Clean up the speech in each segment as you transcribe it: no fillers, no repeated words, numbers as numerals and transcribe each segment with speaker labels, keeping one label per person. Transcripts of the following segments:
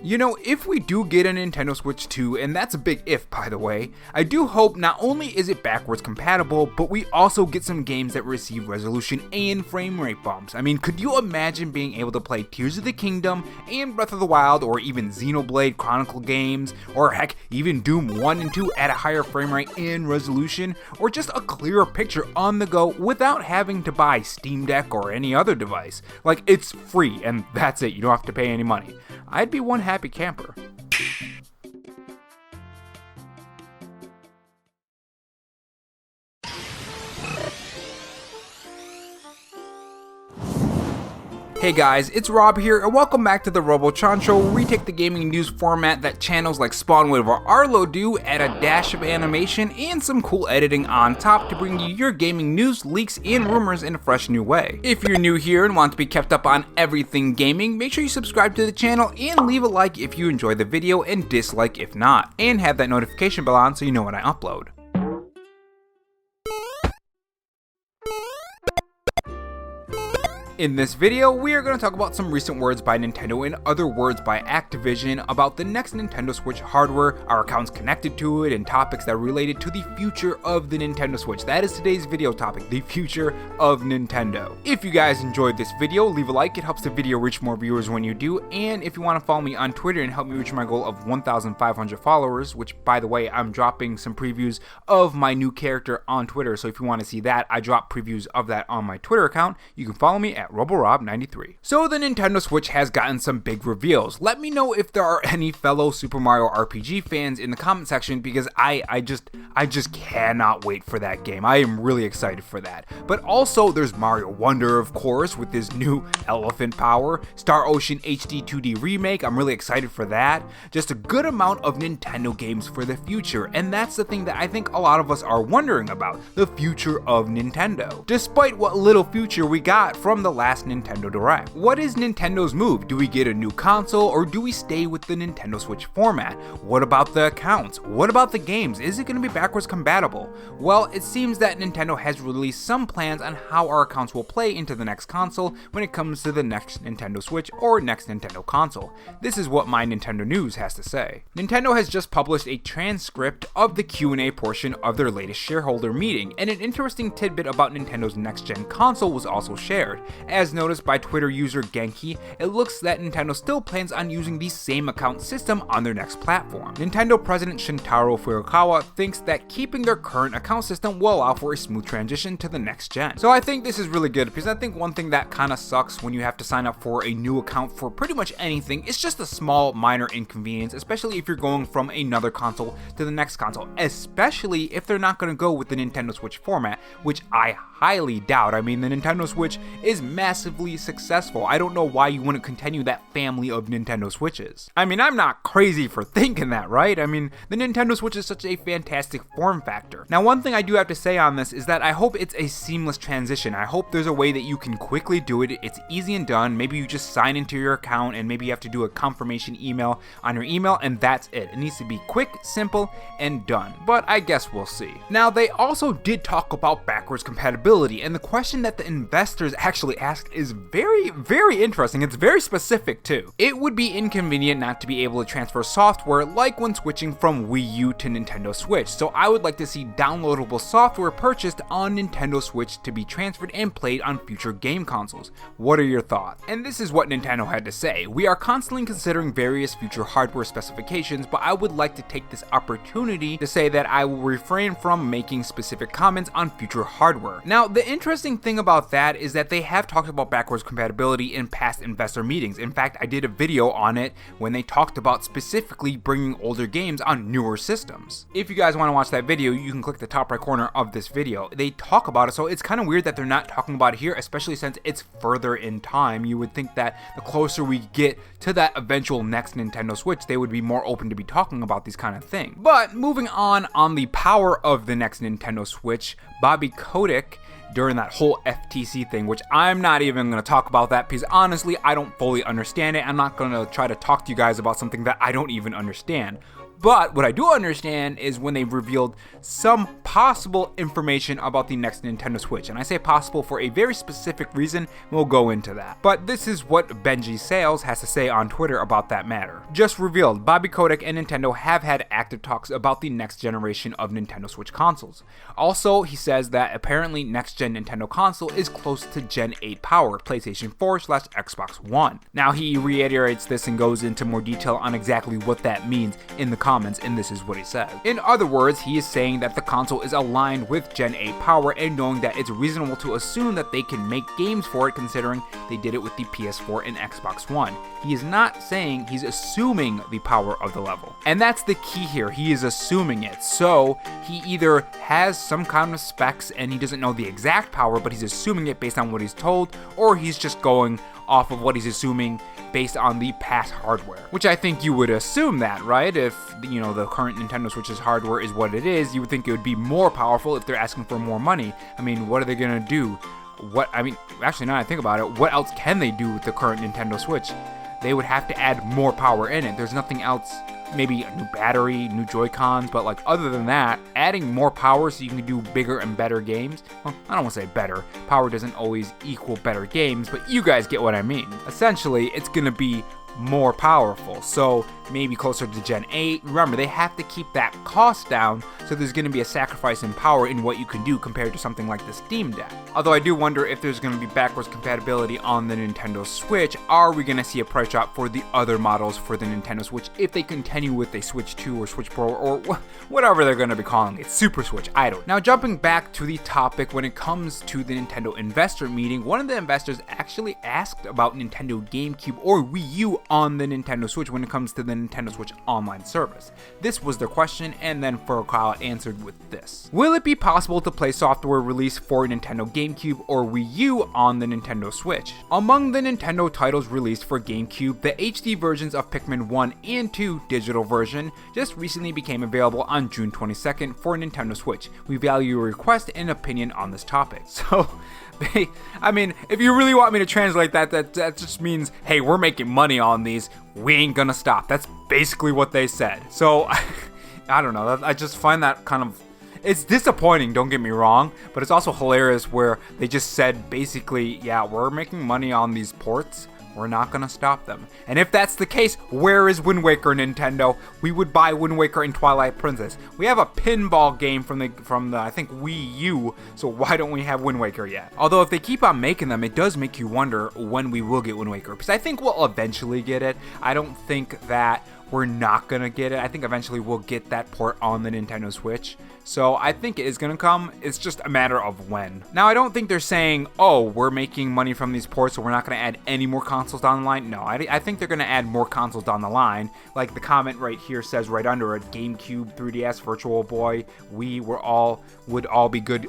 Speaker 1: You know, if we do get a Nintendo Switch 2, and that's a big if by the way, I do hope not only is it backwards compatible, but we also get some games that receive resolution and frame rate bumps. I mean, could you imagine being able to play Tears of the Kingdom and Breath of the Wild, or even Xenoblade Chronicle games, or heck, even Doom 1 and 2 at a higher frame rate and resolution, or just a clearer picture on the go without having to buy Steam Deck or any other device? Like, it's free, and that's it, you don't have to pay any money. I'd be one happy camper. Hey guys, it's Rob here, and welcome back to the RoboChan Show, where we take the gaming news format that channels like Spawnwood or Arlo do, add a dash of animation and some cool editing on top to bring you your gaming news, leaks, and rumors in a fresh new way. If you're new here and want to be kept up on everything gaming, make sure you subscribe to the channel and leave a like if you enjoy the video and dislike if not, and have that notification bell on so you know when I upload. In this video, we are going to talk about some recent words by Nintendo and other words by Activision about the next Nintendo Switch hardware, our accounts connected to it, and topics that are related to the future of the Nintendo Switch. That is today's video topic, the future of Nintendo. If you guys enjoyed this video, leave a like, it helps the video reach more viewers when you do, and if you want to follow me on Twitter and help me reach my goal of 1,500 followers, which by the way, I'm dropping some previews of my new character on Twitter, so if you want to see that, I drop previews of that on my Twitter account. You can follow me at RoboRob93. So the Nintendo Switch has gotten some big reveals. Let me know if there are any fellow Super Mario RPG fans in the comment section, because I just cannot wait for that game. I am really excited for that. But also there's Mario Wonder, of course, with his new elephant power. Star Ocean HD 2D remake, I'm really excited for that. Just a good amount of Nintendo games for the future, and that's the thing that I think a lot of us are wondering about, the future of Nintendo. Despite what little future we got from the last Nintendo Direct. What is Nintendo's move? Do we get a new console, or do we stay with the Nintendo Switch format? What about the accounts? What about the games? Is it going to be backwards compatible? Well, it seems that Nintendo has released some plans on how our accounts will play into the next console when it comes to the next Nintendo Switch or next Nintendo console. This is what My Nintendo News has to say. Nintendo has just published a transcript of the Q&A portion of their latest shareholder meeting, and an interesting tidbit about Nintendo's next-gen console was also shared. As noticed by Twitter user Genki, it looks that Nintendo still plans on using the same account system on their next platform. Nintendo President Shintaro Furukawa thinks that keeping their current account system will allow for a smooth transition to the next gen. So I think this is really good, because I think one thing that kind of sucks when you have to sign up for a new account for pretty much anything, it's just a small minor inconvenience, especially if you're going from another console to the next console, especially if they're not going to go with the Nintendo Switch format, which I highly doubt. I mean, the Nintendo Switch is massively successful. I don't know why you wouldn't continue that family of Nintendo Switches. I mean, I'm not crazy for thinking that, right? I mean, the Nintendo Switch is such a fantastic form factor. Now, one thing I do have to say on this is that I hope it's a seamless transition. I hope there's a way that you can quickly do it. It's easy and done. Maybe you just sign into your account and maybe you have to do a confirmation email on your email, and that's it. It needs to be quick, simple, and done. But I guess we'll see. Now, they also did talk about backwards compatibility, and the question that the investors actually asked is very interesting. It's very specific too. It would be inconvenient not to be able to transfer software like when switching from Wii U to Nintendo Switch, so I would like to see downloadable software purchased on Nintendo Switch to be transferred and played on future game consoles. What are your thoughts? And this is what Nintendo had to say. We are constantly considering various future hardware specifications, but I would like to take this opportunity to say that I will refrain from making specific comments on future hardware. Now, the interesting thing about that is that they have talked about backwards compatibility in past investor meetings. In fact, I did a video on it when they talked about specifically bringing older games on newer systems. If you guys want to watch that video, you can click the top right corner of this video. They talk about it, so it's kind of weird that they're not talking about it here, especially since it's further in time. You would think that the closer we get to that eventual next Nintendo Switch, they would be more open to be talking about these kind of things. But moving on the power of the next Nintendo Switch, Bobby Kotick, during that whole FTC thing, which I'm not even going to talk about that because honestly, I don't fully understand it. I'm not going to try to talk to you guys about something that I don't even understand. But what I do understand is when they've revealed some possible information about the next Nintendo Switch. And I say possible for a very specific reason, we'll go into that. But this is what Benji Sales has to say on Twitter about that matter. Just revealed, Bobby Kotick and Nintendo have had active talks about the next generation of Nintendo Switch consoles. Also, he says that apparently next-gen Nintendo console is close to Gen 8 power, PlayStation 4/Xbox One. Now, he reiterates this and goes into more detail on exactly what that means in the comments, and this is what he says. In other words, he is saying that the console is aligned with Gen 8 power and knowing that it's reasonable to assume that they can make games for it considering they did it with the PS4 and Xbox One. He is not saying, he's assuming the power of the level. And that's the key here, he is assuming it. So he either has some kind of specs and he doesn't know the exact power, but he's assuming it based on what he's told, or he's just going off of what he's assuming based on the past hardware. Which I think you would assume that, right? If, you know, the current Nintendo Switch's hardware is what it is, you would think it would be more powerful if they're asking for more money. I mean, what are they gonna do? Actually, now that I think about it, what else can they do with the current Nintendo Switch? They would have to add more power in it. There's nothing else, maybe a new battery, new Joy-Cons, but like other than that, adding more power so you can do bigger and better games. Well, I don't want to say better. Power doesn't always equal better games, but you guys get what I mean. Essentially, it's gonna be more powerful, so maybe closer to Gen 8. Remember, they have to keep that cost down, so there's going to be a sacrifice in power in what you can do compared to something like the Steam Deck. Although I do wonder if there's going to be backwards compatibility on the Nintendo Switch. Are we going to see a price drop for the other models for the Nintendo Switch if they continue with a Switch 2 or Switch Pro or whatever they're going to be calling it, Super Switch, I don't know. Now, jumping back to the topic, when it comes to the Nintendo investor meeting, one of the investors actually asked about Nintendo Gamecube or Wii U on the Nintendo Switch when it comes to the Nintendo Switch online service. This was their question, and then Furukawa answered with this. Will it be possible to play software released for Nintendo Gamecube or Wii U on the Nintendo Switch? Among the Nintendo titles released for Gamecube, the HD versions of Pikmin 1 and 2 digital version just recently became available on June 22nd for Nintendo Switch. We value your request and opinion on this topic. So, if you really want me to translate that just means, hey, we're making money on these, we ain't gonna stop. That's basically what they said. So, I don't know, I just find that kind of, it's disappointing, don't get me wrong, but it's also hilarious where they just said basically, yeah, we're making money on these ports, we're not gonna stop them. And if that's the case, where is Wind Waker, Nintendo? We would buy Wind Waker and Twilight Princess. We have a pinball game from the I think Wii U, so why don't we have Wind Waker yet? Although if they keep on making them, it does make you wonder when we will get Wind Waker, because I think we'll eventually get it. I don't think that we're not gonna get it. I think eventually we'll get that port on the Nintendo Switch. So I think it is gonna come, it's just a matter of when. Now, I don't think they're saying, oh, we're making money from these ports, so we're not gonna add any more consoles down the line. No, I think they're gonna add more consoles down the line. Like the comment right here says right under it, GameCube, 3DS, Virtual Boy, would all be good,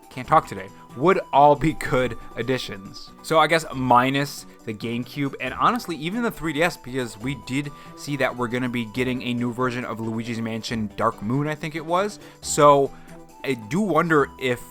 Speaker 1: can't talk today, would all be good additions. So I guess minus the GameCube and honestly even the 3DS, because we did see that we're going to be getting a new version of Luigi's Mansion Dark Moon, I think it was. So I do wonder if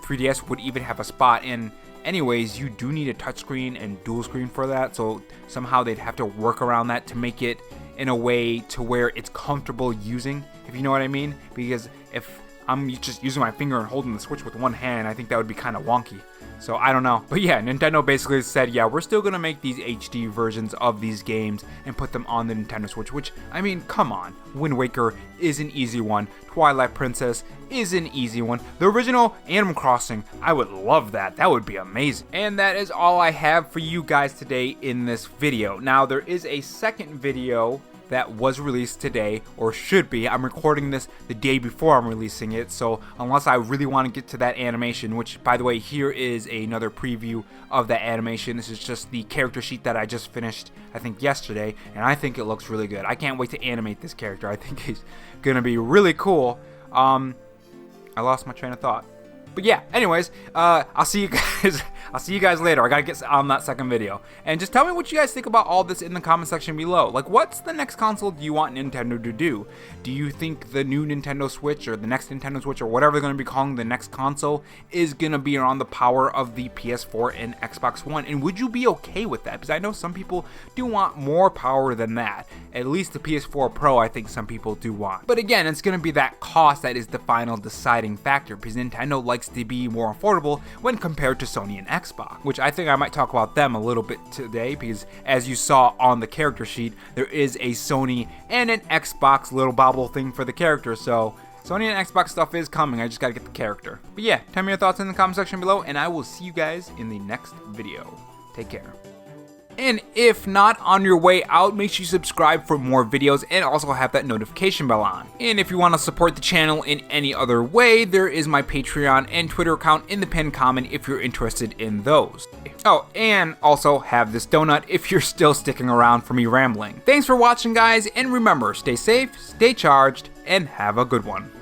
Speaker 1: 3DS would even have a spot. And anyways, you do need a touchscreen and dual screen for that, so somehow they'd have to work around that to make it in a way to where it's comfortable using, if you know what I mean. Because if I'm just using my finger and holding the Switch with one hand, I think that would be kind of wonky. So I don't know. But yeah, Nintendo basically said, yeah, we're still going to make these HD versions of these games and put them on the Nintendo Switch, which, I mean, come on. Wind Waker is an easy one. Twilight Princess is an easy one. The original Animal Crossing, I would love that. That would be amazing. And that is all I have for you guys today in this video. Now, there is a second video that was released today, or should be. I'm recording this the day before I'm releasing it, so unless I really want to get to that animation, which, by the way, here is another preview of that animation. This is just the character sheet that I just finished, I think, yesterday, and I think it looks really good. I can't wait to animate this character. I think he's gonna be really cool. I lost my train of thought. But yeah, anyways, I'll see you guys. I'll see you guys later. I gotta get on that second video. And just tell me what you guys think about all this in the comment section below. Like, what's the next console do you want Nintendo to do? Do you think the new Nintendo Switch or the next Nintendo Switch or whatever they're gonna be calling the next console is gonna be around the power of the PS4 and Xbox One? And would you be okay with that? Because I know some people do want more power than that. At least the PS4 Pro, I think some people do want. But again, it's gonna be that cost that is the final deciding factor, because Nintendo likes to be more affordable when compared to Sony and Xbox, which I think I might talk about them a little bit today, because as you saw on the character sheet, there is a Sony and an Xbox little bobble thing for the character, so Sony and Xbox stuff is coming. I just gotta get the character. But yeah, tell me your thoughts in the comment section below, and I will see you guys in the next video. Take care. And if not on your way out, make sure you subscribe for more videos and also have that notification bell on. And if you want to support the channel in any other way, there is my Patreon and Twitter account in the pinned comment if you're interested in those. Oh, and also have this donut if you're still sticking around for me rambling. Thanks for watching, guys, and remember, stay safe, stay charged, and have a good one.